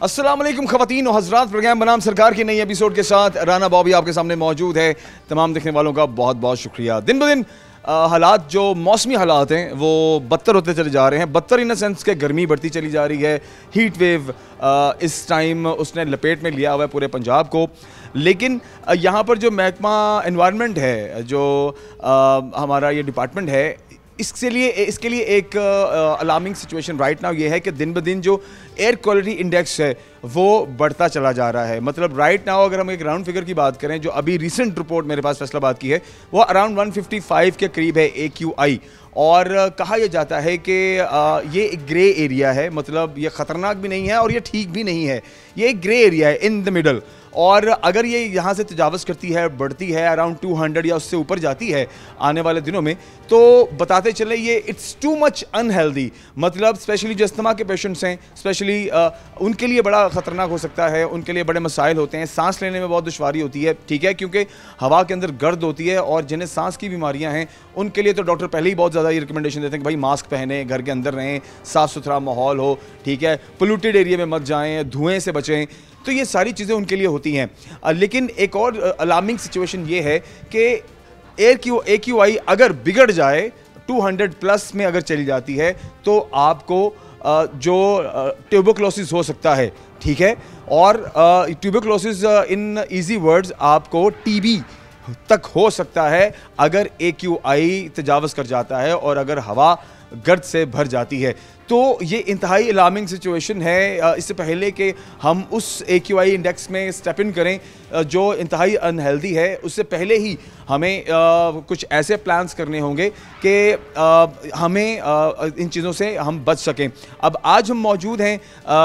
अस्सलाम वालेकुम ख़वातीन और हज़रात, प्रोग्राम बनाम सरकार की नई एपिसोड के साथ राना बॉबी आपके सामने मौजूद है। तमाम देखने वालों का बहुत बहुत शुक्रिया। दिन ब दिन हालात जो मौसमी हालात हैं वो बदतर होते चले जा रहे हैं। बदतर इन द सेंस के गर्मी बढ़ती चली जा रही है। हीट वेव इस टाइम उसने लपेट में लिया हुआ है पूरे पंजाब को। लेकिन यहाँ पर जो महकमा एनवायरनमेंट है, जो हमारा ये डिपार्टमेंट है, इसके लिए एक अलार्मिंग सिचुएशन राइट नाउ ये है कि दिन ब दिन जो एयर क्वालिटी इंडेक्स है वो बढ़ता चला जा रहा है। मतलब राइट नाउ अगर हम एक राउंड फिगर की बात करें, जो अभी रिसेंट रिपोर्ट मेरे पास फैसलाबाद की है, वो अराउंड 155 के करीब है AQI। और कहा यह जाता है कि ये एक ग्रे एरिया है, मतलब ये ख़तरनाक भी नहीं है और ये ठीक भी नहीं है, ये एक ग्रे एरिया है इन द मिडल। और अगर ये यहाँ से तजावज़ करती है, बढ़ती है अराउंड 200 या उससे ऊपर जाती है आने वाले दिनों में, तो बताते चले ये इट्स टू मच अनहेल्दी। मतलब स्पेशली जो अस्थमा के पेशेंट्स हैं, स्पेशली उनके लिए बड़ा ख़तरनाक हो सकता है, उनके लिए बड़े मसाइल होते हैं, सांस लेने में बहुत दुश्वारी होती है, ठीक है, क्योंकि हवा के अंदर गर्द होती है। और जिन्हें सांस की बीमारियाँ हैं उनके लिए तो डॉक्टर पहले ही बहुत ज़्यादा ये रिकमेंडेशन देते हैं कि भाई मास्क पहने, घर के अंदर रहें, साफ़ सुथरा माहौल हो, ठीक है, पोल्यूटेड एरिया में मत जाएँ, धुएँ से बचें। तो ये सारी चीज़ें उनके लिए होती हैं। लेकिन एक और अलार्मिंग सिचुएशन ये है कि AQI अगर बिगड़ जाए, 200 प्लस में अगर चली जाती है, तो आपको जो ट्यूबरकुलोसिस हो सकता है, ठीक है। और ट्यूबरकुलोसिस इन इजी वर्ड्स आपको TB तक हो सकता है अगर AQI तजावज़ कर जाता है और अगर हवा गर्द से भर जाती है। तो ये इंतहाई अलार्मिंग सिचुएशन है। इससे पहले कि हम उस AQI इंडेक्स में स्टेप इन करें जो इंतहाई अनहेल्दी है, उससे पहले ही हमें कुछ ऐसे प्लान्स करने होंगे कि हमें इन चीज़ों से हम बच सकें। अब आज हम मौजूद हैं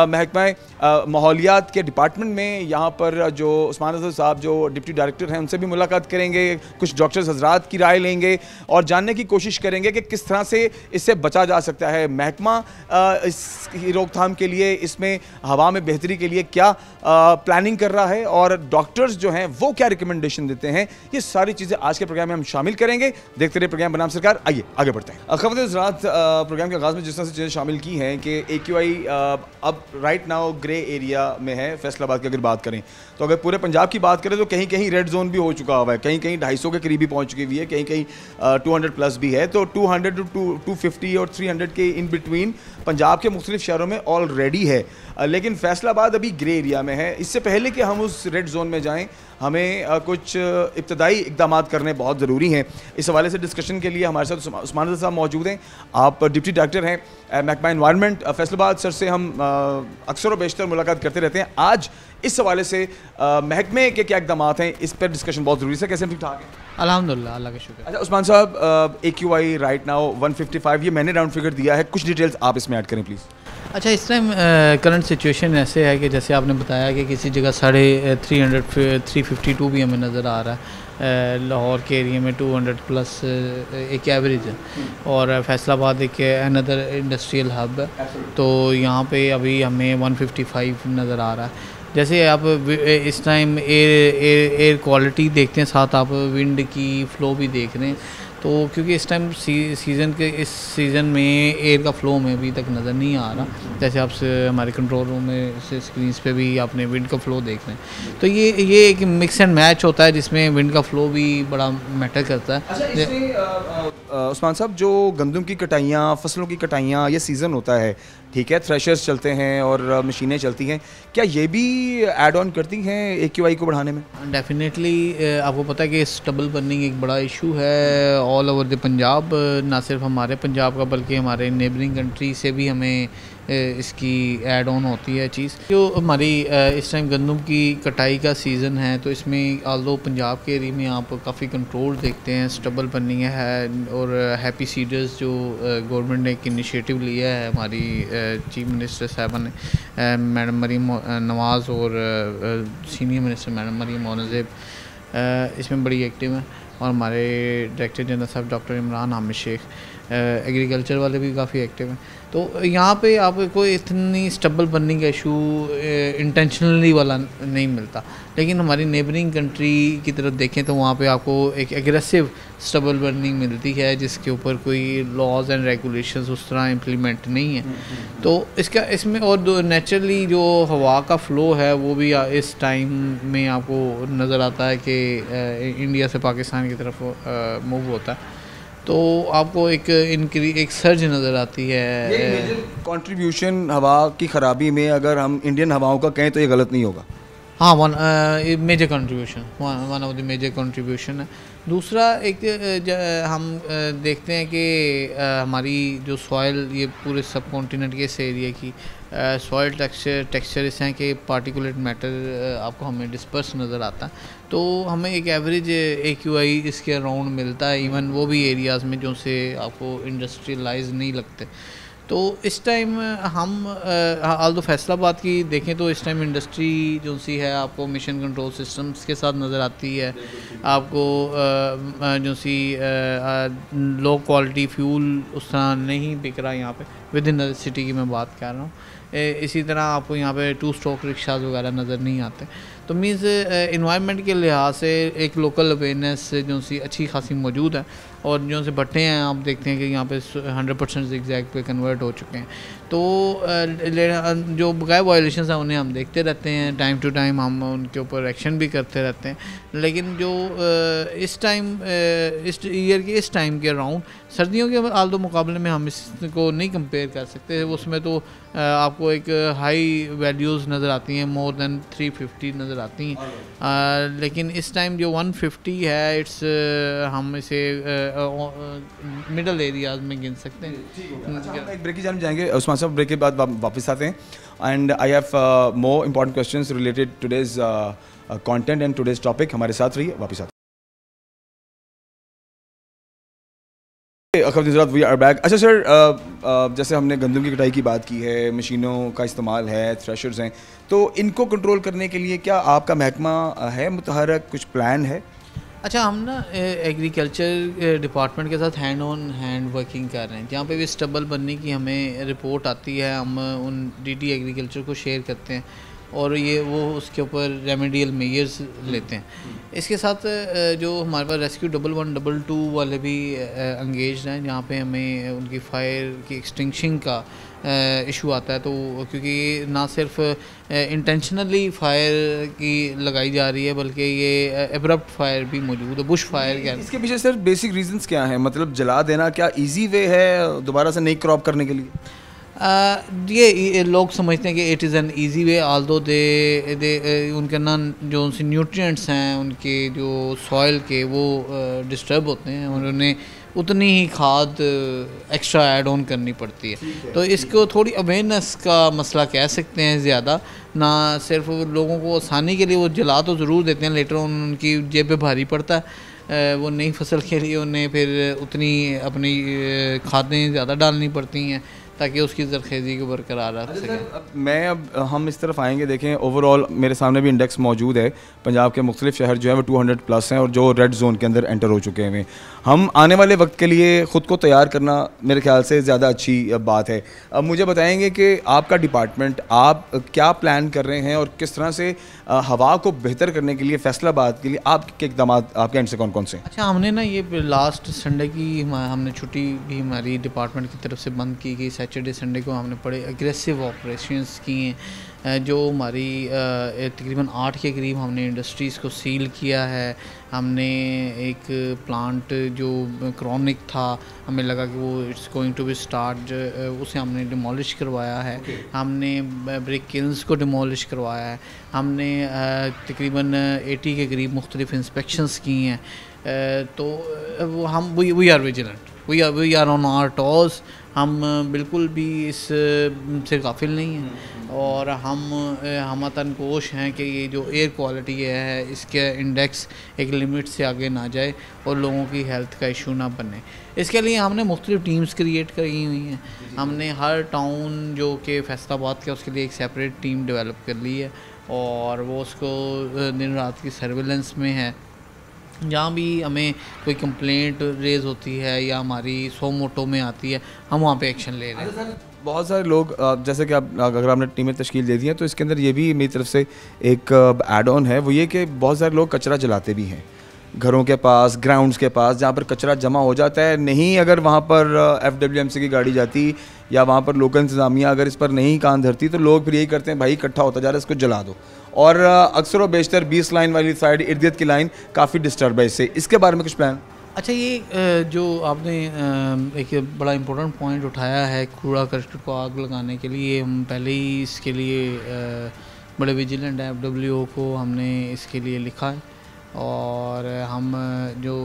महकमा माहौलियात के डिपार्टमेंट में। यहाँ पर जो उस्मान अजहर साहब जो डिप्टी डायरेक्टर हैं, उनसे भी मुलाकात करेंगे, कुछ डॉक्टर्स हजरात की राय लेंगे और जानने की कोशिश करेंगे कि किस तरह से इससे बचा जा सकता है। महकमा इसकी रोकथाम के लिए, इसमें हवा में बेहतरी के लिए क्या प्लानिंग कर रहा है और डॉक्टर्स जो हैं वो क्या रिकमेंडेशन देते हैं, ये सारी चीज़ें आज के प्रोग्राम में हम शामिल करेंगे। देखते रहिए प्रोग्राम बनाम सरकार। आइए आगे बढ़ते हैं। ख़वातीन हज़रात, प्रोग्राम के आगाज़ में जिस तरह से चीज़ें शामिल की हैं कि AQI अब राइट नाउ ग्रे एरिया में है। फैसलाबाद की अगर बात करें तो अगर पूरे पंजाब की बात करें तो कहीं कहीं रेड जोन भी हो चुका हुआ है, कहीं कहीं 250 के करीब भी पहुँच चुकी हुई है, कहीं कहीं 200 प्लस भी है। तो 200 to 250 और 300 के इन बिटवीन पंजाब के मुख्तलिफ शहरों में ऑलरेडी है। लेकिन फैसलाबाद अभी ग्रे एरिया में है। इससे पहले कि हम उस रेड जोन में जाएं, हमें कुछ इब्तदाई इक़दाम करने बहुत ज़रूरी हैं। इस हवाले से डिस्कशन के लिए हमारे साथ उस्मान अज़हर साहब मौजूद हैं। आप डिप्टी डायरेक्टर हैं महकमा एनवायरनमेंट फैसलाबाद। सर से हम अक्सर व बेशतर मुलाकात करते रहते हैं। आज इस हवाले से महकमे के क्या इक़दाम हैं, इस पर डिस्कशन बहुत ज़रूरी है। कैसे ठीक ठाक है? अल्हम्दुलिल्लाह, अल्लाह का शुक्र। अच्छा उस्मान साहब, AQI राइट नाउ 155, ये मैंने राउंड फिगर दिया है, कुछ डिटेल्स आप इसमें ऐड करें प्लीज़। अच्छा, इस टाइम करंट सिचुएशन ऐसे है कि जैसे आपने बताया कि किसी जगह 352 भी हमें नज़र आ रहा है। लाहौर के एरिया में 200 प्लस एक एवरेज है और फैसलाबाद एक अनदर इंडस्ट्रियल हब है, तो यहाँ पे अभी हमें 155 नज़र आ रहा है। जैसे आप इस टाइम एयर क्वालिटी देखते हैं, साथ आप विंड की फ़्लो भी देख रहे हैं, तो क्योंकि इस टाइम इस सीज़न में एयर का फ़्लो में अभी तक नज़र नहीं आ रहा। जैसे आप हमारे कंट्रोल रूम में से स्क्रीन्स पे भी आपने विंड का फ़्लो देख रहे हैं, तो ये एक मिक्स एंड मैच होता है जिसमें विंड का फ़्लो भी बड़ा मैटर करता है। अच्छा, इसमें उस्मान साहब, जो गंदम की कटाइयाँ, फसलों की कटाइयाँ, ये सीज़न होता है, ठीक है, थ्रेशर्स चलते हैं और मशीनें चलती हैं, क्या ये भी ऐड ऑन करती हैं AQI को बढ़ाने में? डेफिनेटली। आपको पता है कि स्टबल बर्निंग एक बड़ा इशू है ऑल ओवर द पंजाब, ना सिर्फ हमारे पंजाब का बल्कि हमारे नेबरिंग कंट्री से भी हमें इसकी ऐड ऑन होती है चीज़। जो हमारी इस टाइम गंदम की कटाई का सीज़न है, तो इसमें आल्दो पंजाब के एरिया में आप काफ़ी कंट्रोल देखते हैं, स्टबल बर्निंग है और हैप्पी सीडर्स जो गवर्नमेंट ने एक इनिशिएटिव लिया है, हमारी चीफ मिनिस्टर साहबा ने, मैडम मरीम नवाज़ और senior minister madam Maryam Aurangzeb इसमें बड़ी एक्टिव हैं, और हमारे डायरेक्टर जनरल साहब डॉक्टर इमरान हामिद शेख एग्रीकल्चर वाले भी काफ़ी एक्टिव हैं। तो यहाँ पे आपको कोई इतनी स्टबल बर्निंग का इशू इंटेंशनली वाला नहीं मिलता, लेकिन हमारी नेबरिंग कंट्री की तरफ देखें तो वहाँ पे आपको एक एग्रेसिव स्टबल बर्निंग मिलती है जिसके ऊपर कोई लॉज एंड रेगुलेशंस उस तरह इम्प्लीमेंट नहीं है। तो इसमें और नेचुरली जो हवा का फ़्लो है वो भी इस टाइम में आपको नज़र आता है कि इंडिया से पाकिस्तान की तरफ मूव होता है, तो आपको एक सर्ज नज़र आती है। कंट्रीब्यूशन हवा की ख़राबी में अगर हम इंडियन हवाओं का कहें तो ये गलत नहीं होगा। हाँ, one major contribution, one of the major contribution है। दूसरा हम देखते हैं कि हमारी जो सॉइल, ये पूरे सब कॉन्टिनेंट के इस एरिया की सॉइल टेक्सचर इस हैं कि पार्टिकुलेट मैटर आपको हमें डिस्पर्स नज़र आता है, तो हमें एक एवरेज AQI इसके अराउंड मिलता है, इवन वो भी एरियाज़ में जो से आपको इंडस्ट्रियलाइज नहीं लगते। तो इस टाइम हम आल्दो फैसलाबाद की देखें तो इस टाइम इंडस्ट्री जो सी है आपको मिशन कंट्रोल सिस्टम्स के साथ नज़र आती है, आपको जो सी लो क्वालिटी फ्यूल उस तरह नहीं बिक रहा यहाँ पे विद इन द सिटी की मैं बात कर रहा हूँ। इसी तरह आपको यहाँ पे 2 स्ट्रोक रिक्शाज वगैरह नज़र नहीं आते, तो मीन्स इन्वायरमेंट के लिहाज से एक लोकल अवेयरनेस जो सी अच्छी खासी मौजूद है, और जो से भट्टे हैं आप देखते हैं कि यहाँ पे 100% ज़िगज़ैग पे कन्वर्ट हो चुके हैं। तो जो बकाया वायलेशंस हैं उन्हें हम देखते रहते हैं, टाइम टू टाइम हम उनके ऊपर एक्शन भी करते रहते हैं, लेकिन जो इस ईयर के इस टाइम के अराउंड सर्दियों के आल्दो मुकाबले में हम इसको नहीं कंपेयर कर सकते। उसमें तो आपको एक हाई वैल्यूज़ नज़र आती हैं, मोर देन 350 नज़र आती हैं, लेकिन इस टाइम जो 150 है इट्स हम इसे मिडल एरियाज में गिन सकते हैं। अच्छा, हम एक ब्रेक की जानब जाएंगे, उस्मान साहब ब्रेक के बाद वापस आते हैं, and I have more important questions related today's content and today's topic. हमारे साथ रहिए, वापस आते हैं। We are back. अच्छा सर, जैसे हमने गंदम की कटाई की बात की है, मशीनों का इस्तेमाल है, थ्रेशर्स हैं, तो इनको कंट्रोल करने के लिए क्या आपका महकमा है मुतहरक, कुछ प्लान है? अच्छा, हम ना एग्रीकल्चर डिपार्टमेंट के साथ हैंड ऑन हैंड वर्किंग कर रहे हैं। जहाँ पे भी स्टबल बनने की हमें रिपोर्ट आती है, हम उन DD एग्रीकल्चर को शेयर करते हैं और वो उसके ऊपर रेमेडियल मेजर्स लेते हैं। इसके साथ जो हमारे पास रेस्क्यू 1122 वाले भी एंगेज हैं, जहाँ पे हमें उनकी फायर की एक्सटिंक्शन का इशू आता है, तो क्योंकि ना सिर्फ इंटेंशनली फायर की लगाई जा रही है बल्कि ये एब्रप्ट फायर भी मौजूद है, बुश फायर क्या। इसके पीछे सर बेसिक रीजंस क्या हैं? मतलब जला देना क्या इजी वे है दोबारा से नई क्रॉप करने के लिए? ये लोग समझते हैं कि it is an easy way, although they उनके ना जो उनसे न्यूट्रिएंट्स हैं उनके जो सॉइल के वो डिस्टर्ब होते हैं और उन्हें उतनी ही खाद एक्स्ट्रा ऐड ऑन करनी पड़ती है। तो इसको थोड़ी अवेयरनेस का मसला कह सकते हैं ज़्यादा, ना सिर्फ लोगों को आसानी के लिए वो जला तो ज़रूर देते हैं, लेटर ऑन उनकी जेब पे भारी पड़ता है, वो नई फसल के लिए उन्हें फिर उतनी अपनी खादें ज़्यादा डालनी पड़ती हैं ताकि उसकी ज़रखेज़ी को बरकरार रख सकें। अब हम इस तरफ आएंगे, देखें ओवरऑल मेरे सामने भी इंडेक्स मौजूद है, पंजाब के मुख्तलिफ शहर जो है वो 200+ हैं और जो रेड जोन के अंदर एंटर हो चुके हैं। हम आने वाले वक्त के लिए ख़ुद को तैयार करना मेरे ख्याल से ज़्यादा अच्छी बात है। अब मुझे बताएंगे कि आपका डिपार्टमेंट, आप क्या प्लान कर रहे हैं और किस तरह से हवा को बेहतर करने के लिए फैसलाबाद के लिए आपके इक़दाम आपके एंड से कौन कौन से? अच्छा, हमने ना ये लास्ट संडे की हमने छुट्टी भी हमारी डिपार्टमेंट की तरफ से बंद की गई। सैटरडे संडे को हमने बड़े एग्रेसिव ऑपरेशंस किए हैं, जो हमारी तकरीबन 8 के करीब हमने इंडस्ट्रीज़ को सील किया है। हमने एक प्लांट जो क्रॉनिक था, हमें लगा कि वो it's going to be start, उसे हमने डिमोलिश करवाया है। हमने ब्रिक किल्स को डिमोलिश करवाया है। हमने तकरीबन 80 के करीब मुख्तलिफ इंस्पेक्शंस की हैं। तो वो हम we are vigilant, we are on our toes. हम बिल्कुल भी इस से गाफिल नहीं हैं और हम तनकोश हैं कि ये जो एयर क्वालिटी है इसके इंडेक्स एक लिमिट से आगे ना जाए और लोगों की हेल्थ का इशू ना बने। इसके लिए हमने मुख्तलिफ टीम्स क्रिएट करी हुई हैं। हमने हर टाउन जो कि फैसलाबाद के उसके लिए एक सेपरेट टीम डेवलप कर ली है और वो उसको दिन रात की सर्विलेंस में है। जहाँ भी हमें कोई कंप्लेंट रेज़ होती है या हमारी 100 मोटो में आती है, हम वहाँ पे एक्शन ले रहे हैं। बहुत सारे लोग जैसे कि आप अगर आपने टीमें तश्कील दे दी हैं तो इसके अंदर ये भी मेरी तरफ से एक ऐड ऑन है, वो ये कि बहुत सारे लोग कचरा जलाते भी हैं घरों के पास, ग्राउंड्स के पास, जहाँ पर कचरा जमा हो जाता है। नहीं अगर वहाँ पर FWMC की गाड़ी जाती या वहाँ पर लोकल इंतज़ामिया अगर इस पर नहीं कान धरती तो लोग फिर यही करते हैं, भाई इकट्ठा होता जा रहा है, इसको जला दो। और अक्सर व बेशतर 20 लाइन वाली साइड इर्द गिर्द की लाइन काफ़ी डिस्टर्ब है इससे, इसके बारे में कुछ प्लान? अच्छा, ये जो आपने एक बड़ा इम्पोर्टेंट पॉइंट उठाया है कूड़ा करकट को आग लगाने के लिए, हम पहले ही इसके लिए बड़े विजिलेंट हैं। FWO को हमने इसके लिए लिखा है और हम जो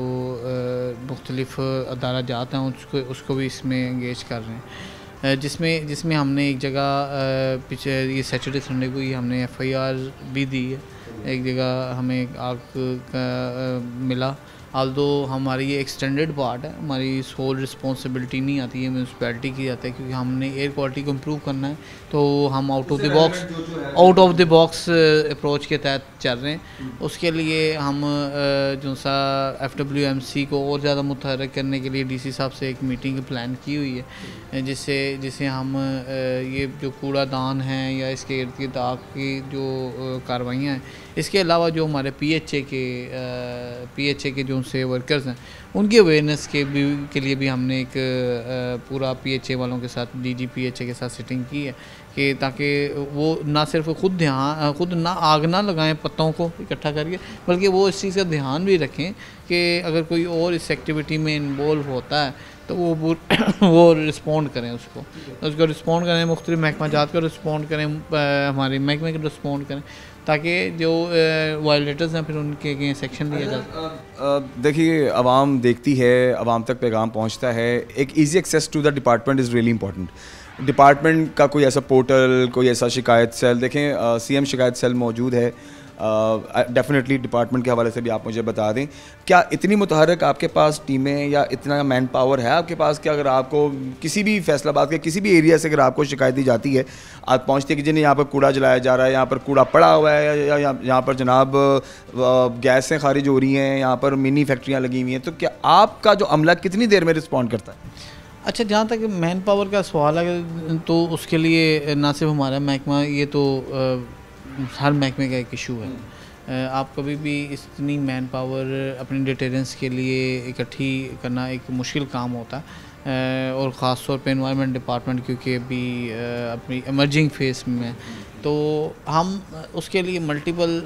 मुख्तलिफ़ अदारा जात हैं उसको भी इसमें इंगेज कर रहे हैं, जिसमें हमने एक जगह पीछे ये सैटरडे संडे को ही हमने FIR भी दी है। एक जगह हमें आग का मिला, आल्दो हमारी ये एक्सटेंडेड पार्ट है, हमारी सोल रिस्पॉन्सिबिलिटी नहीं आती है, म्यूनसिपैलिटी की आती है, क्योंकि हमने एयर क्वालिटी को इम्प्रूव करना है। तो हम out of the box approach के तहत चल रहे हैं। उसके लिए हम जो सा FWMC को और ज़्यादा मुतहरक करने के लिए DC साहब से एक मीटिंग प्लान की हुई है, जिससे हम ये जो कूड़ादान हैं या इसके इर्द गिर्द आग की जो कार्रवाइयाँ हैं, इसके अलावा जो हमारे PHA के जो उनसे वर्कर्स हैं उनकी अवेयरनेस के लिए भी हमने एक पूरा PHA वालों के साथ DG PHA के साथ सिटिंग की है कि ताकि वो ना सिर्फ खुद ना आग ना लगाएं पत्तों को इकट्ठा करके, बल्कि वो इस चीज़ का ध्यान भी रखें कि अगर कोई और इस एक्टिविटी में इन्वॉल्व होता है तो वो रिस्पॉन्ड करें, उसको रिस्पॉन्ड करें, मुख्तलिफ महकमा जात को रिस्पॉन्ड करें, हमारे महकमे को रिस्पॉन्ड करें, ताकि जो वायलेटर्स हैं फिर उनके अगेंस्ट एक्शन लिया जाए। देखिए, आवाम देखती है, आवाम तक पैगाम पहुंचता है। एक easy access to the department is really important. Department का कोई ऐसा पोर्टल, कोई ऐसा शिकायत सेल, देखें CM शिकायत सेल मौजूद है। डेफिनेटली डिपार्टमेंट के हवाले से भी आप मुझे बता दें, क्या इतनी मुतहरक आपके पास टीमें या इतना मैन पावर है आपके पास कि अगर आपको किसी भी फैसलाबाद के किसी भी एरिया से अगर आपको शिकायत दी जाती है, आप पहुंचते हैं कि जिन्हें यहाँ पर कूड़ा जलाया जा रहा है, यहाँ पर कूड़ा पड़ा हुआ है, या यहाँ पर जनाब गैसें खारिज हो रही हैं, यहाँ पर मिनी फैक्ट्रियाँ लगी हुई हैं, तो क्या आपका जो अमला कितनी देर में रिस्पॉन्ड करता है? अच्छा, जहाँ तक मैन पावर का सवाल है तो उसके लिए ना सिर्फ हमारा महकमा, ये तो हर महकमे का एक इशू है। आप कभी भी इतनी मैन पावर अपनी डिटेरेंस के लिए इकट्ठी करना एक मुश्किल काम होता है, और ख़ास तौर पे एनवायरनमेंट डिपार्टमेंट क्योंकि अभी अपनी इमर्जिंग फेस में, तो हम उसके लिए मल्टीपल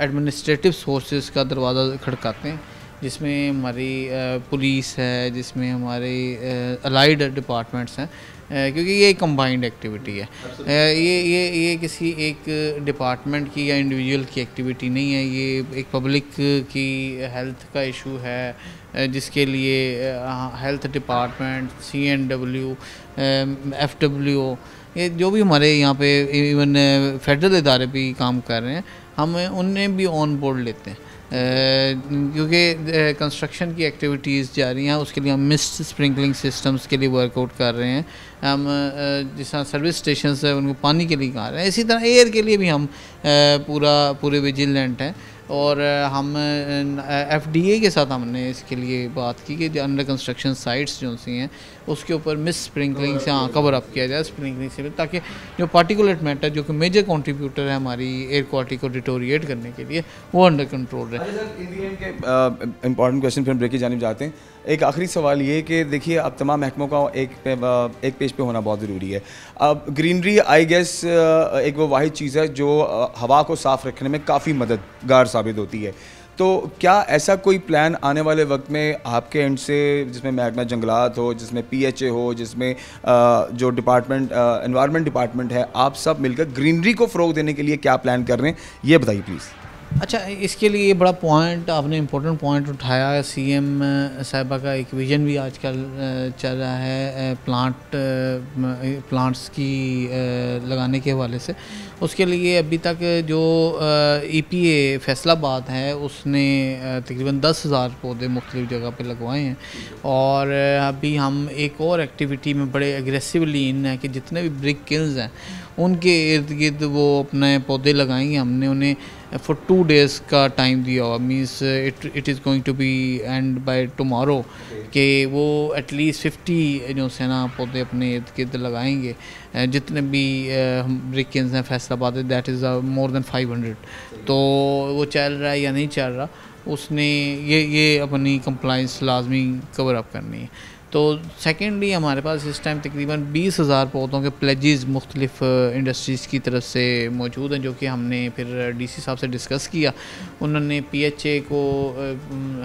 एडमिनिस्ट्रेटिव सोर्सेज का दरवाज़ा खड़काते हैं, जिसमें हमारी पुलिस है, जिसमें हमारे अलाइड डिपार्टमेंट्स हैं, क्योंकि ये एक कंबाइंड एक्टिविटी है। ये किसी एक डिपार्टमेंट की या इंडिविजुअल की एक्टिविटी नहीं है, ये एक पब्लिक की हेल्थ का इशू है, जिसके लिए हेल्थ डिपार्टमेंट, CNW, FWO, ये जो भी हमारे यहाँ पे इवन फेडरल इदारे भी काम कर रहे हैं, हम उन्हें भी ऑन बोर्ड लेते हैं, क्योंकि कंस्ट्रक्शन की एक्टिविटीज़ जारी हैं। उसके लिए हम मिस्ट स्प्रिंकलिंग सिस्टम्स के लिए वर्कआउट कर रहे हैं। हम जिस तरह सर्विस स्टेशंस है उनको पानी के लिए कर रहे हैं, इसी तरह एयर के लिए भी हम पूरे विजिलेंट हैं। और हम FDA के साथ हमने इसके लिए बात की कि जो अंडर कंस्ट्रक्शन साइट्स जो सी हैं उसके ऊपर मिस स्प्रिंकलिंग से कवर अप किया जाए, स्प्रिंकलिंग से, ताकि जो पार्टिकुलेट मैटर जो कि मेजर कंट्रीब्यूटर है हमारी एयर क्वालिटी को डिटोरिएट करने के लिए, वो अंडर कंट्रोल रहे। इंपॉर्टेंट क्वेश्चन फिर ब्रेक की जानिब जाते हैं। एक आखिरी सवाल ये कि देखिए, अब तमाम महकमों का एक पेज पे होना बहुत ज़रूरी है। अब ग्रीनरी आई गेस एक वो वाहिद चीज़ है जो हवा को साफ़ रखने में काफ़ी मददगार साबित होती है। तो क्या ऐसा कोई प्लान आने वाले वक्त में आपके एंड से, जिसमें महकमा जंगलात हो, जिसमें PHA हो, जिसमें जो डिपार्टमेंट एनवायरनमेंट डिपार्टमेंट है, आप सब मिलकर ग्रीनरी को फ़रोग देने के लिए क्या प्लान कर रहे हैं, ये बताइए प्लीज़। अच्छा, इसके लिए बड़ा पॉइंट आपने इम्पोर्टेंट पॉइंट उठाया है। CM साहिबा का एक विज़न भी आजकल चल रहा है प्लांट्स की लगाने के हवाले से। उसके लिए अभी तक जो EPA फैसलाबाद है उसने तकरीबन 10,000 पौधे मुख्तलिफ़ जगह पे लगवाए हैं, और अभी हम एक और एक्टिविटी में बड़े एग्रेसिवली इन है कि जितने भी ब्रिक किल्स हैं उनके इर्द गिर्द वो अपने पौधे लगाएंगे। हमने उन्हें फॉर 2 days का टाइम दिया हुआ, means it is going to be end by tomorrow, कि वो एटलीस्ट 50 जो है ना पौधे अपने इर्द गिर्द लगाएंगे। जितने भी ब्रिकेंस हैं Faisalabad, that is more than 500। तो वो चल रहा है या नहीं चल रहा, उसने ये अपनी कंप्लाइंस लाजमी कवर अप करनी है। तो सेकेंडली हमारे पास इस टाइम तकरीबन 20,000 पौधों के प्लेजेस मुख्तलिफ इंडस्ट्रीज़ की तरफ से मौजूद हैं, जो कि हमने फिर डीसी साहब से डिस्कस किया। उन्होंने पीएचए को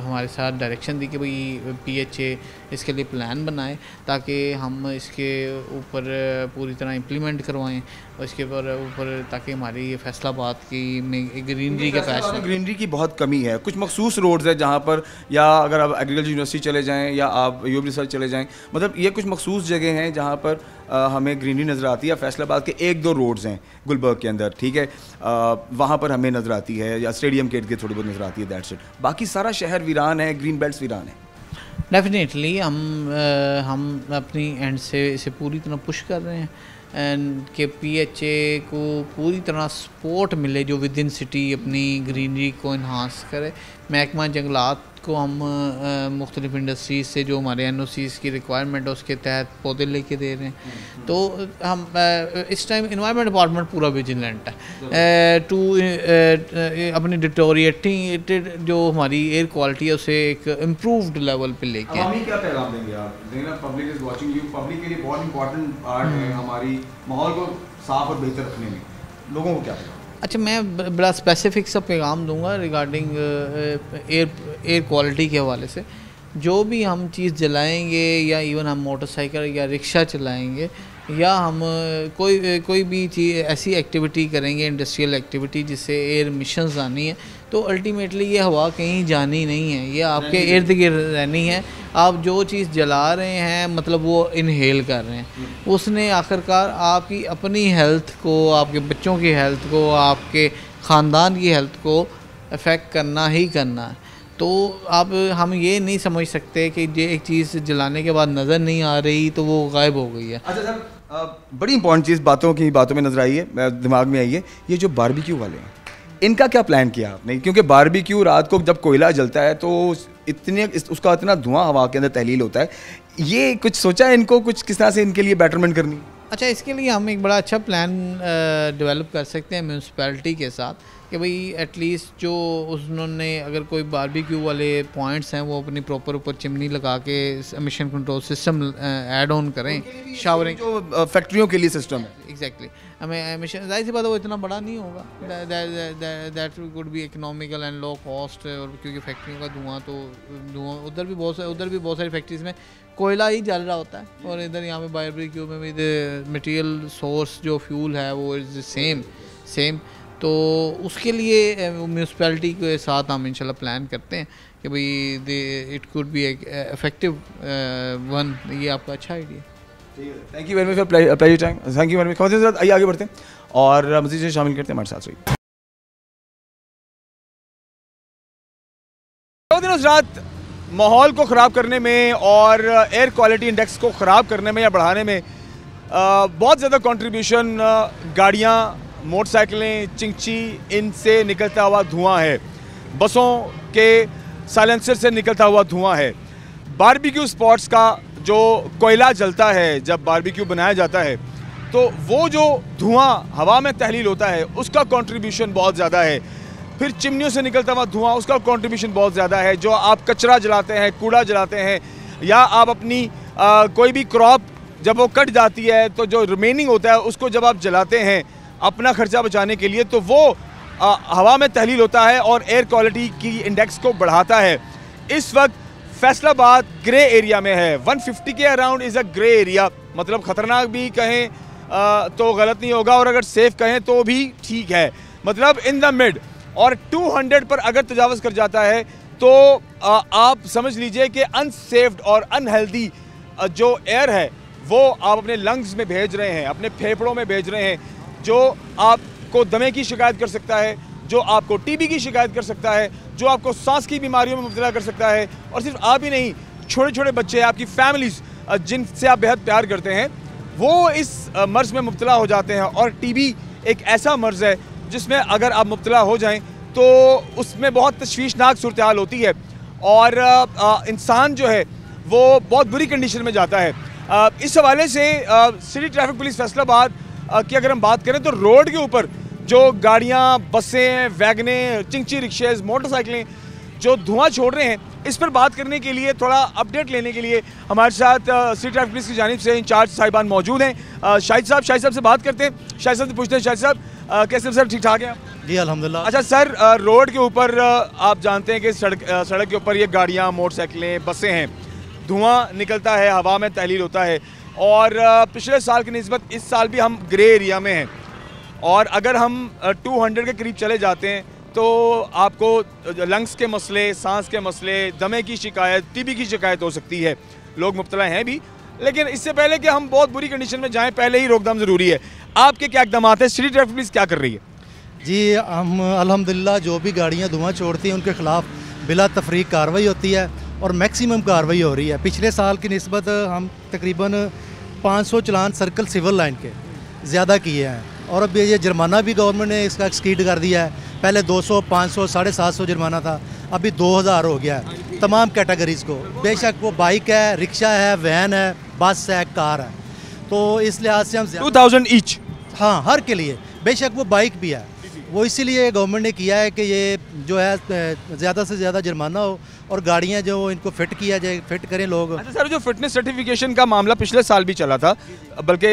हमारे साथ डायरेक्शन दी कि भाई पीएचए इसके लिए प्लान बनाए ताकि हम इसके ऊपर पूरी तरह इम्प्लीमेंट करवाएं, और इसके ऊपर ताकि हमारी ये फैसलाबाद की में ग्रीनरी के पैशन, ग्रीनरी की बहुत कमी है। कुछ मखसूस रोड्स है जहाँ पर, या अगर आप एग्रीकल्चर यूनिवर्सिटी चले जाएँ या आप यूब रिसर्च चले जाएँ, मतलब ये कुछ मखसूस जगह हैं जहाँ पर हमें ग्रीनरी नज़र आती है। फैसलाबाद के 1-2 रोड्स हैं गुलबर्ग के अंदर, ठीक है, वहाँ पर हमें नज़र आती है, या स्टेडियम के इर्द थोड़ी बहुत नज़र आती है, दैट्स इट। बाकी सारा शहर वीरान है, ग्रीन बेल्ट्स वीरान है। डेफिनेटली हम अपनी एंड से इसे पूरी तरह पुश कर रहे हैं एंड के पीएचए को पूरी तरह सपोर्ट मिले जो विद इन सिटी अपनी ग्रीनरी को इन्हांस करे। महकमा जंगलात को हम मुख्तलिफ इंडस्ट्रीज़ से जो हमारे एनओसीज़ की रिक्वायरमेंट है उसके तहत पौधे लेके दे रहे हैं। तो हम इस टाइम इन्वायरमेंट डिपार्टमेंट पूरा विजिलेंट है टू अपनी डिटोरिएटेड जो हमारी एयर क्वालिटी है उसे एक इम्प्रूव्ड लेवल पे लेके। क्या पैगाम देंगे आप? Public is watching you, public के लिए बहुत इंपॉर्टेंट पार्ट है हमारी माहौल को साफ और बेहतर रखने में, लोगों को क्या पैगाम? अच्छा, मैं बड़ा स्पेसिफिक सा पैगाम दूंगा रिगार्डिंग एयर क्वालिटी के हवाले से। जो भी हम चीज़ जलाएंगे या इवन हम मोटरसाइकिल या रिक्शा चलाएंगे या हम कोई भी चीज़ ऐसी एक्टिविटी करेंगे, इंडस्ट्रियल एक्टिविटी जिससे एयर मिशंस आनी है, तो अल्टीमेटली ये हवा कहीं जानी नहीं है, ये आपके इर्द गिर्द रहनी है। आप जो चीज़ जला रहे हैं मतलब वो इनहेल कर रहे हैं, उसने आखिरकार आपकी अपनी हेल्थ को, आपके बच्चों की हेल्थ को, आपके ख़ानदान की हेल्थ को अफेक्ट करना ही करना है। तो हम ये नहीं समझ सकते कि ये एक चीज़ जलाने के बाद नज़र नहीं आ रही तो वो गायब हो गई है। अच्छा सर, बड़ी इंपॉर्टेंट चीज़ बातों में नज़र आई है, दिमाग में आई है, ये जो बारबेक्यू वाले हैं इनका क्या प्लान किया आपने? क्योंकि बारबेक्यू रात को जब कोयला जलता है तो उसका इतना धुआं हवा के अंदर तहलील होता है, ये कुछ सोचा है इनको, कुछ किस तरह से इनके लिए बेटरमेंट करनी? अच्छा, इसके लिए हम एक बड़ा अच्छा प्लान डेवलप कर सकते हैं म्यूनसिपैलिटी के साथ कि भाई एटलीस्ट जो उन्होंने अगर कोई बारबेक्यू वाले पॉइंट्स हैं वो अपनी प्रॉपर ऊपर चिमनी लगा के emission control system add on करें। शावरिंग जो फैक्ट्रियों के लिए सिस्टम है, एग्जैक्टली, हमें एमिशन जाहिर सी बात है वो इतना बड़ा नहीं होगा, that would be economical and low cost, और क्योंकि फैक्ट्रियों का धुआं उधर भी बहुत सारी फैक्ट्रीज़ में कोयला ही जल रहा होता है, और इधर यहाँ पे बारबेक्यू में भी मटेरियल सोर्स जो फ्यूल है वो इज़ सेम। तो उसके लिए म्यूनसिपैलिटी के साथ हम इंशाल्लाह प्लान करते हैं कि भाई it could be effective one. ये आपका अच्छा idea. Thank you very much for pleasure time, thank you very much. खबरदार सर, आइए आगे बढ़ते हैं और मज़ीद से शामिल करते हैं हमारे साथ। दिन रात माहौल को ख़राब करने में और एयर क्वालिटी इंडेक्स को ख़राब करने में या बढ़ाने में बहुत ज़्यादा कंट्रीब्यूशन गाड़ियाँ, मोटरसाइकिलें, चिंची, इनसे निकलता हुआ धुआं है, बसों के साइलेंसर से निकलता हुआ धुआं है, बारबेक्यू स्पॉट्स का जो कोयला जलता है जब बारबेक्यू बनाया जाता है तो वो जो धुआं हवा में तहलील होता है उसका कंट्रीब्यूशन बहुत ज़्यादा है। फिर चिमनियों से निकलता हुआ धुआं, उसका कंट्रीब्यूशन बहुत ज़्यादा है। जो आप कचरा जलाते हैं, कूड़ा जलाते हैं, या आप अपनी कोई भी क्रॉप जब वो कट जाती है तो जो रिमेनिंग होता है उसको जब आप जलाते हैं अपना खर्चा बचाने के लिए, तो वो हवा में तहलील होता है और एयर क्वालिटी की इंडेक्स को बढ़ाता है। इस वक्त फैसलाबाद ग्रे एरिया में है, 150 के around is a grey area, मतलब ख़तरनाक भी कहें तो गलत नहीं होगा और अगर सेफ़ कहें तो भी ठीक है, मतलब इन द मिड। और 200 पर अगर तजावज़ कर जाता है तो आप समझ लीजिए कि अनसेफ्ड और अनहेल्दी जो एयर है वो आप अपने लंग्स में भेज रहे हैं, अपने फेफड़ों में भेज रहे हैं, जो आपको दमे की शिकायत कर सकता है, जो आपको टीबी की शिकायत कर सकता है, जो आपको सांस की बीमारियों में मुब्तला कर सकता है। और सिर्फ आप ही नहीं, छोटे छोटे बच्चे, आपकी फैमिलीज़ जिनसे आप बेहद प्यार करते हैं, वो इस मर्ज़ में मुब्तला हो जाते हैं। और टीबी एक ऐसा मर्ज़ है जिसमें अगर आप मुब्तला हो जाएं तो उसमें बहुत तशवीशनाक सूरत हाल होती है और इंसान जो है वो बहुत बुरी कंडीशन में जाता है। इस हवाले से सिटी ट्रैफिक पुलिस फैसलाबाद की अगर हम बात करें तो रोड के ऊपर जो गाड़ियाँ, बसें, वैगनें, चिंची रिक्शेज, मोटरसाइकिलें जो धुआं छोड़ रहे हैं, इस पर बात करने के लिए, थोड़ा अपडेट लेने के लिए हमारे साथ सिटी ट्रैफिक पुलिस की जानिब से इंचार्ज साहिबान मौजूद हैं। शाहिद साहब से बात करते हैं। शाहिद साहब से पूछते हैं, शाहिद साहब कैसे सर, ठीक ठाक हैं? जी अल्हम्दुलिल्लाह। अच्छा सर, रोड के ऊपर आप जानते हैं कि सड़क के ऊपर ये गाड़ियाँ, मोटरसाइकिलें, बसें हैं, धुआं निकलता है, हवा में तहलील होता है और पिछले साल की निस्बत इस साल भी हम ग्रे एरिया में हैं और अगर हम 200 के करीब चले जाते हैं तो आपको लंग्स के मसले, सांस के मसले, दमे की शिकायत, टीबी की शिकायत हो सकती है। लोग मुब्तला हैं भी, लेकिन इससे पहले कि हम बहुत बुरी कंडीशन में जाएं, पहले ही रोकथाम ज़रूरी है। आपके क्या इक़दाम हैं? सिटी ट्रैफिक पुलिस क्या कर रही है? जी हम अल्हम्दुलिल्लाह जो भी गाड़ियाँ धुआं छोड़ती हैं उनके ख़िलाफ़ बिला तफरीक कार्रवाई होती है और मैक्सिमम कार्रवाई हो रही है। पिछले साल की निस्बत हम तकरीबन 500 चलान सर्कल सिविल लाइन के ज़्यादा किए हैं और अब ये जुर्माना भी गवर्नमेंट ने इसका एक्सकीड कर दिया है। पहले 200, 500, 750 जुर्माना था, अभी 2000 हो गया है तमाम कैटेगरीज़ को। बेशक वो बाइक है, रिक्शा है, वैन है, बस है, कार है, तो इस लिहाज से हम 2000 ईच, हाँ हर के लिए, बेशक वो बाइक भी है। वो इसीलिए गवर्नमेंट ने किया है कि ये जो है ज़्यादा से ज़्यादा जुर्माना हो और गाड़ियाँ जो इनको फिट किया जाए, फिट करें लोग। अच्छा सर, जो फिटनेस सर्टिफिकेशन का मामला पिछले साल भी चला था, बल्कि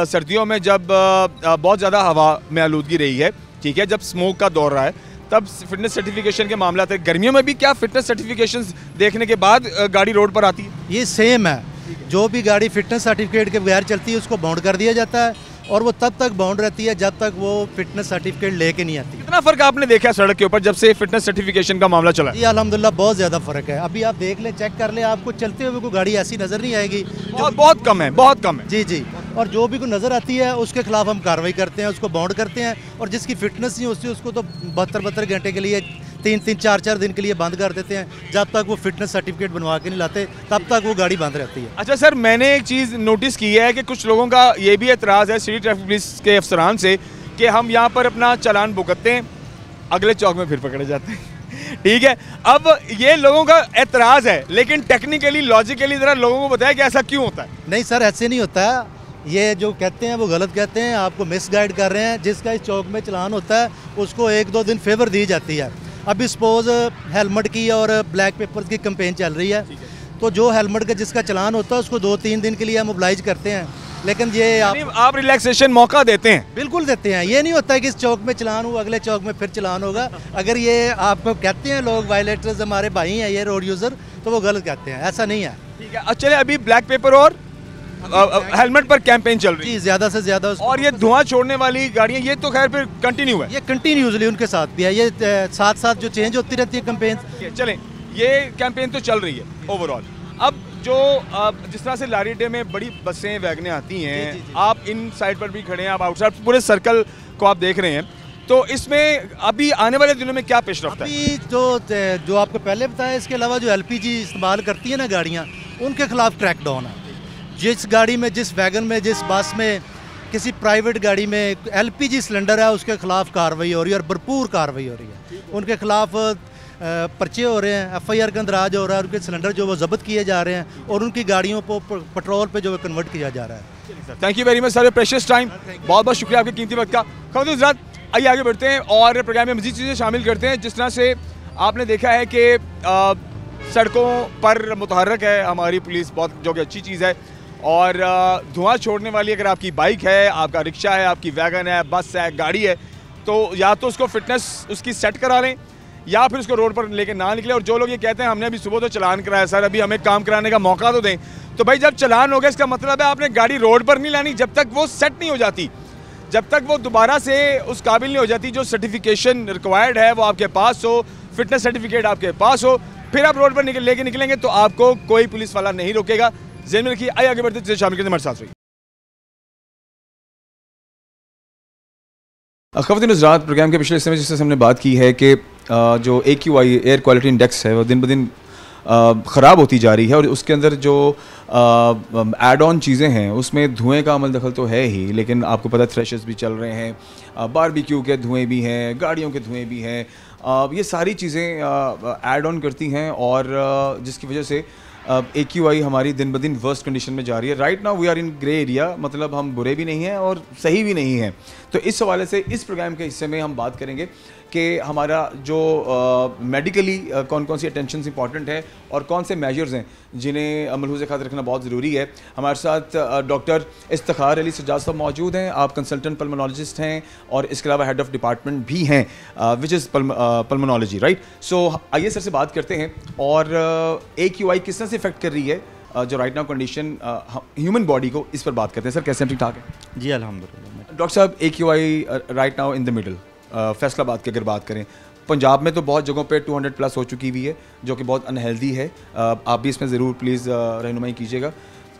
सर्दियों में जब बहुत ज़्यादा हवा में आलूदगी रही है, ठीक है, जब स्मोक का दौर रहा है, तब फिटनेस सर्टिफिकेशन के मामला थे। गर्मियों में भी क्या फिटनेस सर्टिफिकेशन देखने के बाद गाड़ी रोड पर आती है? ये सेम है, जो भी गाड़ी फिटनेस सर्टिफिकेट के बगैर चलती है उसको बाउंड कर दिया जाता है और वो तब तक बाउंड रहती है जब तक वो फिटनेस सर्टिफिकेट लेके नहीं आती। कितना फ़र्क आपने देखा सड़क के ऊपर जब से फिटनेस सर्टिफिकेशन का मामला चला? जी अल्हम्दुलिल्लाह बहुत ज़्यादा फ़र्क है। अभी आप देख लें, चेक कर लें, आपको चलते हुए कोई गाड़ी ऐसी नज़र नहीं आएगी। बहुत कम है, बहुत कम है। जी जी, और जो भी कोई नज़र आती है उसके खिलाफ हम कार्रवाई करते हैं, उसको बाउंड करते हैं और जिसकी फिटनेस नहीं होती उसको तो 72 घंटे के लिए, 3-3, 4-4 दिन के लिए बंद कर देते हैं। जब तक वो फिटनेस सर्टिफिकेट बनवा के नहीं लाते तब तक वो गाड़ी बंद रहती है। अच्छा सर, मैंने एक चीज़ नोटिस की है कि कुछ लोगों का ये भी एतराज़ है सिटी ट्रैफिक पुलिस के अफसरान से कि हम यहाँ पर अपना चालान भुगतते हैं, अगले चौक में फिर पकड़े जाते हैं। ठीक है, अब ये लोगों का एतराज़ है, लेकिन टेक्निकली, लॉजिकली ज़रा लोगों को बताया कि ऐसा क्यों होता है? नहीं सर, ऐसे नहीं होता है। ये जो कहते हैं वो गलत कहते हैं, आपको मिस गाइड कर रहे हैं। जिसका इस चौक में चलान होता है उसको 1-2 दिन फेवर दी जाती है। अभी सपोज हेलमेट की और ब्लैक पेपर्स की कैंपेन चल रही है, तो जो हेलमेट का जिसका चलान होता है उसको 2-3 दिन के लिए हम ओब्लाइज करते हैं, लेकिन ये आप रिलैक्सेशन मौका देते हैं? बिल्कुल देते हैं। ये नहीं होता है कि इस चौक में चलान हो, अगले चौक में फिर चलान होगा। अगर ये आपको कहते हैं लोग वायलेटर्स हमारे भाई हैं ये रोड यूज़र, तो वो गलत कहते हैं, ऐसा नहीं है। ठीक है, चलिए अभी ब्लैक पेपर और हेलमेट पर कैंपेन चल रही है ज़्यादा से ज़्यादा, और ये धुआं छोड़ने वाली गाड़ियाँ, ये तो खैर फिर कंटिन्यू है, ये कंटिन्यूसली उनके साथ भी है, ये साथ साथ जो चेंज होती रहती है कैंपेन। चलें, ये कैंपेन तो चल रही है ओवरऑल। अब जो जिस तरह से लारी डे में बड़ी बसें, वैगनें आती हैं, जी। आप इन साइड पर भी खड़े हैं, आप आउटसाइड पूरे सर्कल को आप देख रहे हैं, तो इसमें अभी आने वाले दिनों में क्या पेश रफ्त है? अभी जो आपको पहले बताया, इसके अलावा जो LPG इस्तेमाल करती है ना गाड़ियाँ, उनके खिलाफ क्रैकडाउन है। जिस गाड़ी में, जिस वैगन में, जिस बस में, किसी प्राइवेट गाड़ी में LPG सिलेंडर है, उसके खिलाफ कार्रवाई हो रही है और भरपूर कार्रवाई हो रही है। उनके खिलाफ पर्चे हो रहे हैं, FIR का अंदराज हो रहा है, उनके सिलेंडर जो वो जब्त किए जा रहे हैं और उनकी गाड़ियों को पेट्रोल पे जो कन्वर्ट किया जा रहा है। Thank you very much sir, precious time, बहुत बहुत शुक्रिया आपके कीमती वक्त का। खबरदार हज़रात, आइए आगे बढ़ते हैं और प्रोग्राम में मज़ीद चीज़ें शामिल करते हैं। जिस तरह से आपने देखा है कि सड़कों पर मुतहर्रक है हमारी पुलिस, बहुत जो कि अच्छी चीज़ है, और धुआं छोड़ने वाली अगर आपकी बाइक है, आपका रिक्शा है, आपकी वैगन है, बस है, गाड़ी है, तो या तो उसको फिटनेस उसकी सेट करा लें या फिर उसको रोड पर लेके ना निकले। और जो लोग ये कहते हैं हमने अभी सुबह तो चलान कराया सर, अभी हमें काम कराने का मौका तो दें, तो भाई जब चलान हो गया इसका मतलब है आपने गाड़ी रोड पर नहीं लानी जब तक वो सेट नहीं हो जाती, जब तक वो दोबारा से उस काबिल नहीं हो जाती, जो सर्टिफिकेशन रिक्वायर्ड है वो आपके पास हो, फिटनेस सर्टिफिकेट आपके पास हो, फिर आप रोड पर लेके निकलेंगे तो आपको कोई पुलिस वाला नहीं रोकेगा। ज़हन में रखिए। आइए आगे बढ़ते हैं, शामिल करते हमारे साथ रहिए। ख़वातीन हज़रात, प्रोग्राम के पिछले हिस्से में जिससे हमने बात की है कि जो AQI एयर क्वालिटी इंडेक्स है वो दिन ब दिन ख़राब होती जा रही है और उसके अंदर जो एड ऑन चीज़ें हैं उसमें धुएं का अमल दखल तो है ही, लेकिन आपको पता है थ्रेशर्स भी चल रहे हैं, बारबेक्यू के धुएं भी हैं, गाड़ियों के धुएं भी हैं, ये सारी चीज़ें ऐड ऑन करती हैं और जिसकी वजह से AQI हमारी दिन ब दिन वर्स्ट कंडीशन में जा रही है। Right now we are in grey area, मतलब हम बुरे भी नहीं हैं और सही भी नहीं हैं। तो इस हवाले से इस प्रोग्राम के हिस्से में हम बात करेंगे कि हमारा जो मेडिकली कौन कौन सी अटेंशन इंपॉर्टेंट है और कौन से मेजर्स हैं जिन्हें मलहूज़ खातिर रखना बहुत ज़रूरी है। हमारे साथ डॉक्टर इफ्तिखार अली सज्जाद साहब मौजूद हैं। आप कंसल्टेंट पल्मोनोलॉजिस्ट हैं और इसके अलावा हेड ऑफ डिपार्टमेंट भी हैं विच इज़ पल्मोनोलॉजी, राइट। सो आइए सर से बात करते हैं और AQI किस तरह से इफेक्ट कर रही है जो right now condition human body को, इस पर बात करते हैं। सर कैसे, ठीक ठाक है? जी अल्हम्दुलिल्लाह। डॉक्टर साहब, AQI right now in the middle, Faisalabad की अगर बात करें, पंजाब में तो बहुत जगहों पे 200 प्लस हो चुकी हुई है जो कि बहुत अनहेल्दी है। आप भी इसमें ज़रूर प्लीज़ रहनुमाई कीजिएगा।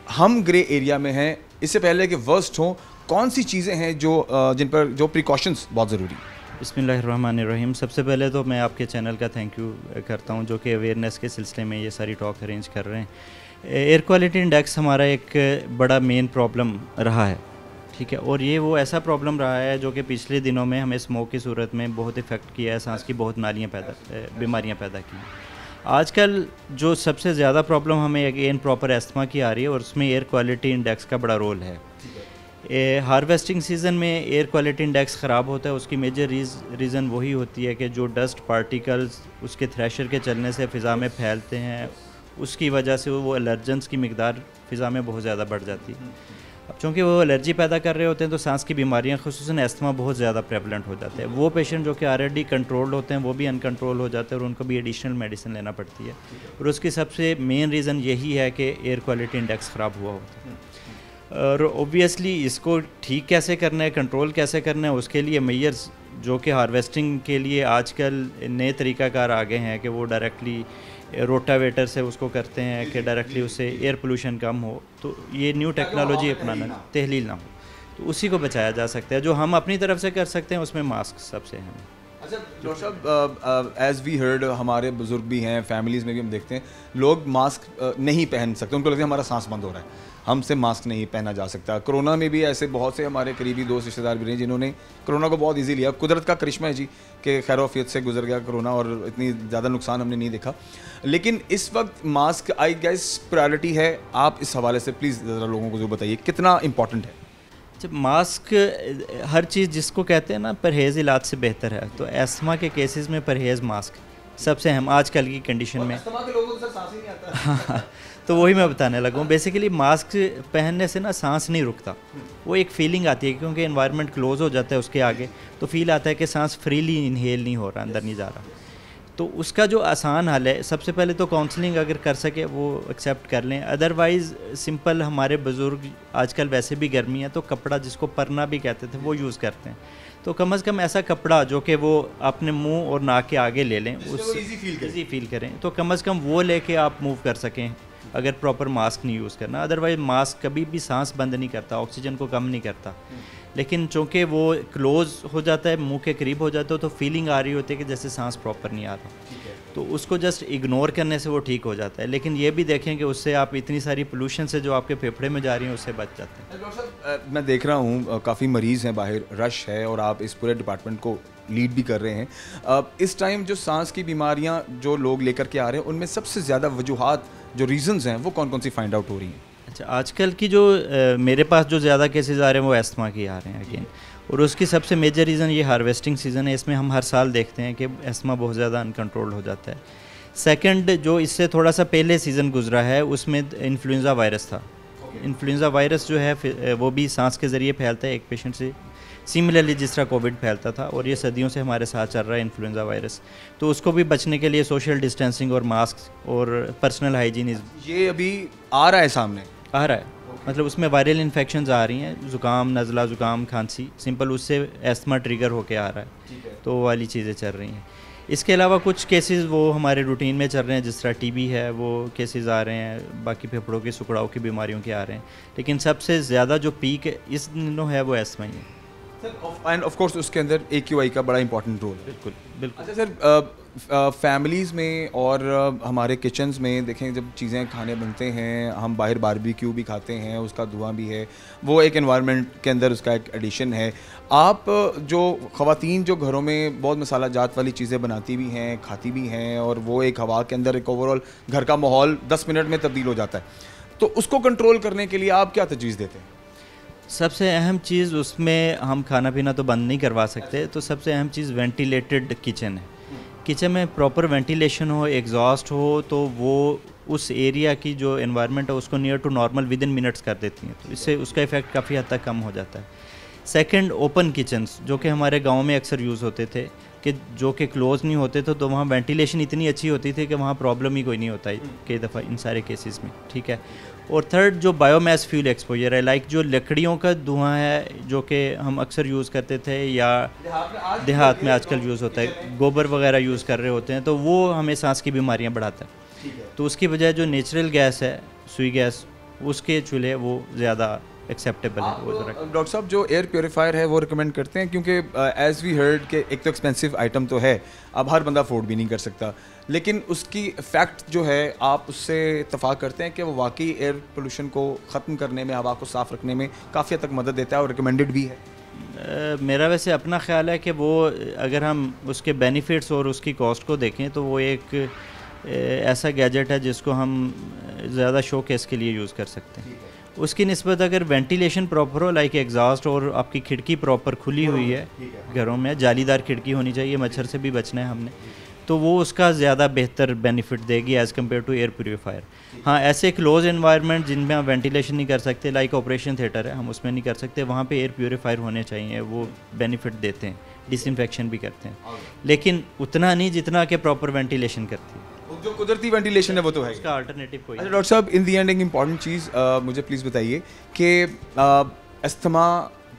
हम ग्रे एरिया में हैं। इससे पहले कि वर्स्ट हो, कौन सी चीज़ें हैं जो जिन पर जो प्रिकॉशंस बहुत ज़रूरी हैं? बिस्मिल्लाहिर्रहमानिर्रहीम। सबसे पहले तो मैं आपके चैनल का थैंक यू करता हूं जो कि अवेयरनेस के सिलसिले में ये सारी टॉक अरेंज कर रहे हैं। एयर क्वालिटी इंडेक्स हमारा एक बड़ा मेन प्रॉब्लम रहा है, ठीक है, और ये वो ऐसा प्रॉब्लम रहा है जो कि पिछले दिनों में हमें स्मोक की सूरत में बहुत इफ़ेक्ट किया है, सांस की बहुत बीमारियाँ पैदा की। आजकल जो सबसे ज़्यादा प्रॉब्लम हमें अगेन प्रॉपर एस्थमा की आ रही है और उसमें एयर क्वालिटी इंडेक्स का बड़ा रोल है। हार्वेस्टिंग सीज़न में एयर क्वालिटी इंडेक्स ख़राब होता है, उसकी मेजर रीज़न वही होती है कि जो डस्ट पार्टिकल्स उसके थ्रेशर के चलने से फ़िज़ा में फैलते हैं, उसकी वजह से वो एलर्जेंस की मिकदार फ़िज़ा में बहुत ज़्यादा बढ़ जाती है। अब चूँकि वो एलर्जी पैदा कर रहे होते हैं तो सांस की बीमारियां ख़ुसूसन एस्थमा बहुत ज़्यादा प्रेवलेंट हो जाते हैं। वो पेशेंट जो कि ऑलरेडी कंट्रोल्ड होते हैं वो भी अनकंट्रोल हो जाते हैं और उनको भी एडिशनल मेडिसिन लेना पड़ती है और उसकी सबसे मेन रीज़न यही है कि एयर क्वालिटी इंडेक्स ख़राब हुआ होता है। और ओबियसली इसको ठीक कैसे करना है, कंट्रोल कैसे करना है, उसके लिए मेजर्स जो कि हार्वेस्टिंग के लिए आजकल नए तरीक़ाकार आ गए हैं कि वो डायरेक्टली रोटावेटर से उसको करते हैं कि डायरेक्टली उससे एयर पोल्यूशन कम हो, तो ये न्यू टेक्नोलॉजी अपनाना, तहलील ना हो, तो उसी को बचाया जा सकता है। जो हम अपनी तरफ से कर सकते हैं उसमें मास्क सबसे हैं। अच्छा डॉक्टर साहब, एज़ वी हर्ड, हमारे बुज़ुर्ग भी हैं, फैमिलीज़ में भी हम देखते हैं लोग मास्क नहीं पहन सकते, उनको लगता है हमारा सांस बंद हो रहा है, हमसे मास्क नहीं पहना जा सकता। कोरोना में भी ऐसे बहुत से हमारे करीबी दोस्त रिश्तेदार भी रहे जिन्होंने कोरोना को बहुत इजी लिया। कुदरत का करिश्मा है जी कि खैरोफियत से गुजर गया कोरोना और इतनी ज़्यादा नुकसान हमने नहीं देखा। लेकिन इस वक्त मास्क आई गेस प्रायोरिटी है। आप इस हवाले से प्लीज़ ज़रा लोगों को जो बताइए कितना इंपॉर्टेंट है। जब मास्क हर चीज़ जिसको कहते हैं ना परहेज़ इलाज से बेहतर है, तो एस्थमा के केसेस में परहेज़ मास्क सबसे अहम आजकल की कंडीशन में। हाँ, तो वही मैं बताने लगा हूँ। बेसिकली मास्क पहनने से ना सांस नहीं रुकता, वो एक फीलिंग आती है क्योंकि एनवायरनमेंट क्लोज हो जाता है उसके आगे, तो फील आता है कि सांस फ्रीली इनहेल नहीं हो रहा, अंदर नहीं जा रहा। तो उसका जो आसान हल है, सबसे पहले तो काउंसलिंग अगर कर सके वो एक्सेप्ट कर लें। अदरवाइज़ सिंपल हमारे बुज़ुर्ग आजकल वैसे भी गर्मी है तो कपड़ा जिसको परना भी कहते थे वो यूज़ करते हैं, तो कम से कम ऐसा कपड़ा जो कि वो अपने मुंह और नाक के आगे ले लें, उससे ईजी फील करें, तो कम से कम वो लेके आप मूव कर सकें अगर प्रॉपर मास्क नहीं यूज़ करना। अदरवाइज मास्क कभी भी सांस बंद नहीं करता, ऑक्सीजन को कम नहीं करता, लेकिन चूँकि वो क्लोज हो जाता है, मुंह के करीब हो जाता है, तो फीलिंग आ रही होती है कि जैसे सांस प्रॉपर नहीं आ रहा, तो उसको जस्ट इग्नोर करने से वो ठीक हो जाता है। लेकिन ये भी देखें कि उससे आप इतनी सारी पोल्यूशन से जो आपके फेफड़े में जा रही हैं उससे बच जाते हैं। डॉक्टर साहब, मैं देख रहा हूँ काफ़ी मरीज़ हैं बाहर, रश है और आप इस पूरे डिपार्टमेंट को लीड भी कर रहे हैं। इस टाइम जो सांस की बीमारियाँ जो लोग लेकर के आ रहे हैं उनमें सबसे ज़्यादा वजूहात जो रीजंस हैं वो कौन कौन सी फाइंड आउट हो रही हैं? अच्छा, आजकल की जो मेरे पास जो ज़्यादा केसेस आ रहे हैं वो एस्थमा के आ रहे हैं अगेन, और उसकी सबसे मेजर रीज़न ये हार्वेस्टिंग सीज़न है। इसमें हम हर साल देखते हैं कि एस्थमा बहुत ज़्यादा अनकंट्रोल हो जाता है। सेकंड, जो इससे थोड़ा सा पहले सीज़न गुजरा है उसमें इन्फ्लुएंज़ा वायरस था। इन्फ्लुएंज़ा वायरस जो है वो भी सांस के ज़रिए फैलता है एक पेशेंट से, सिमिलरली जिस तरह कोविड फैलता था, और ये सदियों से हमारे साथ चल रहा है इन्फ्लुएंज़ा वायरस। तो उसको भी बचने के लिए सोशल डिस्टेंसिंग और मास्क और पर्सनल हाइजीन ये अभी आ रहा है, सामने आ रहा है, मतलब उसमें वायरल इन्फेक्शंस आ रही हैं, ज़ुकाम, नज़ला, ज़ुकाम, खांसी, सिंपल उससे एस्थमा ट्रिगर होके आ रहा है, तो वो वाली चीज़ें चल रही हैं। इसके अलावा कुछ केसेस वो हमारे रूटीन में चल रहे हैं, जिस तरह टीबी है वो केसेस आ रहे हैं, बाकी फेफड़ों के सुकड़ाव की बीमारियों के आ रहे हैं, लेकिन सबसे ज़्यादा जो पीक इस दिनों है वो एस्थमा ही है। एंड ऑफ कोर्स उसके अंदर AQI का बड़ा इंपॉर्टेंट रोल है। बिल्कुल बिल्कुल। अच्छा सर, फैमिलीज़ में और हमारे किचन्स में देखें, जब चीज़ें खाने बनते हैं, हम बाहर बारबेक्यू भी खाते हैं, उसका धुआं भी है, वो एक एनवायरनमेंट के अंदर उसका एक एडिशन है। आप जो ख़वातीन जो घरों में बहुत मसाला जात वाली चीज़ें बनाती भी हैं, खाती भी हैं, और वो एक हवा के अंदर एक ओवरऑल घर का माहौल 10 मिनट में तब्दील हो जाता है, तो उसको कंट्रोल करने के लिए आप क्या तजवीज़ देते हैं? सबसे अहम चीज़ उसमें, हम खाना पीना तो बंद नहीं करवा सकते, तो सबसे अहम चीज़ वेंटिलेटेड किचन है। किचन में प्रॉपर वेंटिलेशन हो, एग्जॉस्ट हो, तो वो उस एरिया की जो एनवायरनमेंट है उसको near to normal within minutes कर देती हैं, तो इससे उसका इफेक्ट काफ़ी हद तक कम हो जाता है। सेकंड, ओपन किचन्स जो कि हमारे गांव में अक्सर यूज़ होते थे, कि जो कि क्लोज नहीं होते थे, तो वहाँ वेंटिलेशन इतनी अच्छी होती थी कि वहाँ प्रॉब्लम ही कोई नहीं होता है कई दफ़ा इन सारे केसेस में, ठीक है। और थर्ड, जो बायोमास फ्यूल एक्सपोजर है, लाइक जो लकड़ियों का धुआं है जो कि हम अक्सर यूज़ करते थे या देहात में आजकल यूज़ होता है, गोबर वगैरह यूज़ कर रहे होते हैं, तो वो हमें सांस की बीमारियां बढ़ाता है। तो उसकी बजाय जो नेचुरल गैस है, सुई गैस, उसके चूल्हे वो ज़्यादा एक्सेप्टेबल है। वो डॉक्टर साहब जो एयर प्योरीफायर है वो रिकमेंड करते हैं, क्योंकि एज वी हर्ड कि एक तो एक्सपेंसिव आइटम तो है, अब हर बंदा अफोर्ड भी नहीं कर सकता, लेकिन उसकी इफ़ेक्ट जो है, आप उससे इत्तफाक करते हैं कि वो वाकई एयर पोल्यूशन को ख़त्म करने में, हवा को साफ़ रखने में काफ़ी हद तक मदद देता है और रिकमेंडेड भी है? मेरा वैसे अपना ख्याल है कि वो, अगर हम उसके बेनिफिट्स और उसकी कॉस्ट को देखें, तो वो एक ऐसा गैजेट है जिसको हम ज़्यादा शोकेस के लिए यूज़ कर सकते हैं। उसकी निस्बत अगर वेंटिलेशन प्रॉपर हो, लाइक एग्जॉस्ट, और आपकी खिड़की प्रॉपर खुली हुई है, घरों में जालीदार खिड़की होनी चाहिए, मच्छर से भी बचना है हमने, तो वो उसका ज़्यादा बेहतर बेनिफिट देगी as compare to air purifier. हाँ, ऐसे क्लोज एनवायरनमेंट जिनमें हम वेंटिलेशन नहीं कर सकते, लाइक ऑपरेशन थिएटर है, हम उसमें नहीं कर सकते, वहाँ पे एयर प्योरीफायर होने चाहिए, वो बेनिफिट देते हैं, डिसइंफेक्शन भी करते हैं, लेकिन उतना नहीं जितना कि प्रॉपर वेंटिलेशन करती है। जो कुदरती वेंटिलेशन है वो तो है, उसका अल्टरनेटिव कोई। अच्छा डॉक्टर साहब, इन दी एंड एक इम्पॉर्टेंट चीज़ मुझे प्लीज़ बताइए कि अस्थमा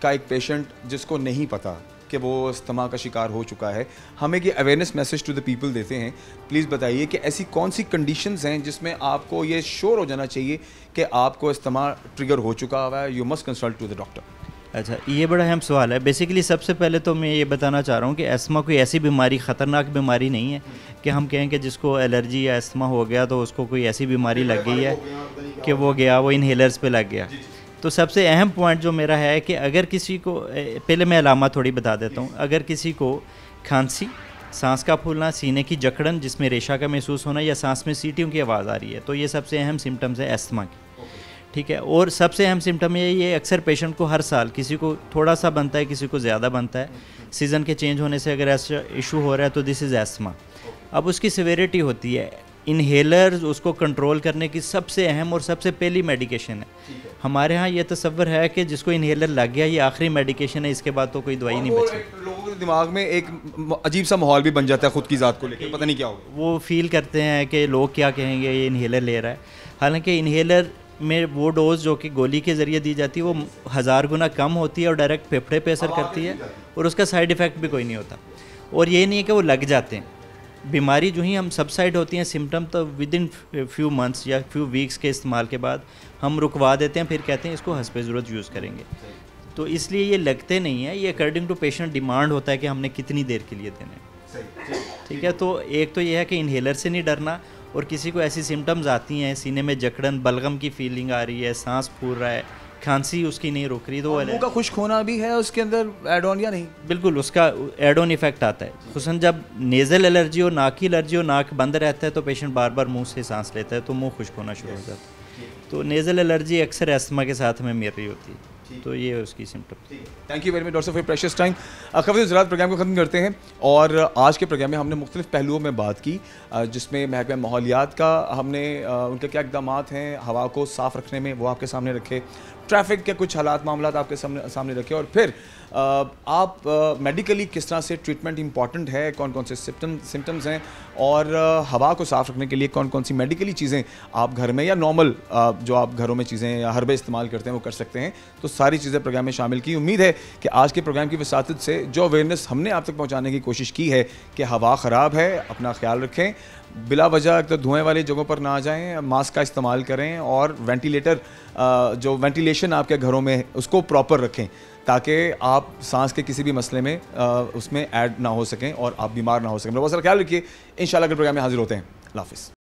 का एक पेशेंट जिसको नहीं पता कि वो अस्थमा का शिकार हो चुका है, हमें ये awareness message to the people देते हैं, प्लीज़ बताइए कि ऐसी कौन सी कंडीशंस हैं जिसमें आपको ये श्योर हो जाना चाहिए कि आपको अस्थमा ट्रिगर हो चुका हुआ है, you must consult to the doctor? अच्छा, ये बड़ा अहम सवाल है। बेसिकली सबसे पहले तो मैं ये बताना चाह रहा हूँ कि अस्थमा कोई ऐसी बीमारी, ख़तरनाक बीमारी नहीं है कि हम कहें कि जिसको एलर्जी या अस्थमा हो गया तो उसको कोई ऐसी बीमारी लग गई है कि वो गया, वो इनहेलर्स पे लग गया। तो सबसे अहम पॉइंट जो मेरा है कि अगर किसी को, पहले मैं अलामत थोड़ी बता देता हूँ, अगर किसी को खांसी, सांस का फूलना, सीने की जकड़न जिसमें रेशा का महसूस होना, या सांस में सीटियों की आवाज़ आ रही है, तो ये सबसे अहम सिम्टम्स है अस्थमा की, ठीक है। और सबसे अहम सिम्टम ये अक्सर पेशेंट को हर साल, किसी को थोड़ा सा बनता है, किसी को ज़्यादा बनता है, सीज़न के चेंज होने से अगर ऐसा इशू हो रहा है तो दिस इज़ एस्थमा। अब उसकी सिवेरिटी होती है, इनहेलर उसको कंट्रोल करने की सबसे अहम और सबसे पहली मेडिकेशन है। हमारे यहाँ ये तसव्वुर है कि जिसको इनहेलर लग गया ये आखिरी मेडिकेशन है, इसके बाद तो कोई दवाई नहीं बची। लोगों के दिमाग में एक अजीब सा माहौल भी बन जाता है खुद की ज़ात को लेकर, पता नहीं क्या होगा, वो फील करते हैं कि लोग क्या कहेंगे, ये इनहेलर ले रहा है। हालांकि इनहेलर में वो डोज जो कि गोली के ज़रिए दी जाती है वो 1000 गुना कम होती है और डायरेक्ट फेफड़े पे असर करती है, और उसका साइड इफ़ेक्ट भी कोई नहीं होता। और ये नहीं है कि वो लग जाते हैं, बीमारी जो ही हम सबसाइड होती हैं सिम्टम, तो विद इन फ्यू मंथ्स या फ्यू वीक्स के इस्तेमाल के बाद हम रुकवा देते हैं, फिर कहते हैं इसको हस्ब ज़रूरत यूज़ करेंगे। तो इसलिए ये लगते नहीं है, ये अकॉर्डिंग टू पेशेंट डिमांड होता है कि हमने कितनी देर के लिए देने, ठीक है। तो एक तो ये है कि इनहेलर से नहीं डरना, और किसी को ऐसी सिम्टम्स आती हैं, सीने में जकड़न, बलगम की फीलिंग आ रही है, सांस फूल रहा है, खांसी उसकी नहीं रुक रही, तो मुंह का खुश्क होना भी है उसके अंदर एड ऑन या नहीं? बिल्कुल, उसका एड ऑन इफेक्ट आता है। खुसन जब नेज़ल एलर्जी हो, नाक की एलर्जी हो, नाक बंद रहता है, तो पेशेंट बार बार मुंह से सांस लेता है, तो मुंह खुश्क होना शुरू हो जाता है। तो नेज़ल एलर्जी अक्सर अस्थमा के साथ में मिल रही होती है, तो ये है उसकी symptom. Thank you very much doctor for precious time. खबरें ज़राअत प्रोग्राम को ख़त्म करते हैं, और आज के प्रोग्राम में हमने मुख्तलिफ पहलुओं में बात की, जिसमें महकमा माहौलियात का हमने उनके क्या इक़दाम हैं हवा को साफ़ रखने में वो आपके सामने रखे, ट्रैफिक के कुछ हालात मामलात आपके सामने रखे, और फिर आप मेडिकली किस तरह से ट्रीटमेंट इंपॉर्टेंट है, कौन कौन से सिम्टम्स हैं, और हवा को साफ़ रखने के लिए कौन कौन सी मेडिकली चीज़ें आप घर में या नॉर्मल जो आप घरों में चीज़ें या हर्बे इस्तेमाल करते हैं वो कर सकते हैं। तो सारी चीज़ें प्रोग्राम में शामिल की। उम्मीद है कि आज के प्रोग्राम की वसातत से जो अवेयरनेस हमने आप तक पहुँचाने की कोशिश की है कि हवा ख़राब है, अपना ख्याल रखें, बिला वजह तो धुएँ वाली जगहों पर ना जाएं, मास्क का इस्तेमाल करें, और वेंटिलेटर जो वेंटिलेशन आपके घरों में उसको प्रॉपर रखें, ताकि आप सांस के किसी भी मसले में उसमें ऐड ना हो सकें और आप बीमार ना हो सकें। बहुत सारा ख्याल रखिए, इंशाल्लाह अगले प्रोग्राम में हाजिर होते हैं। अल्लाह हाफ़िज़।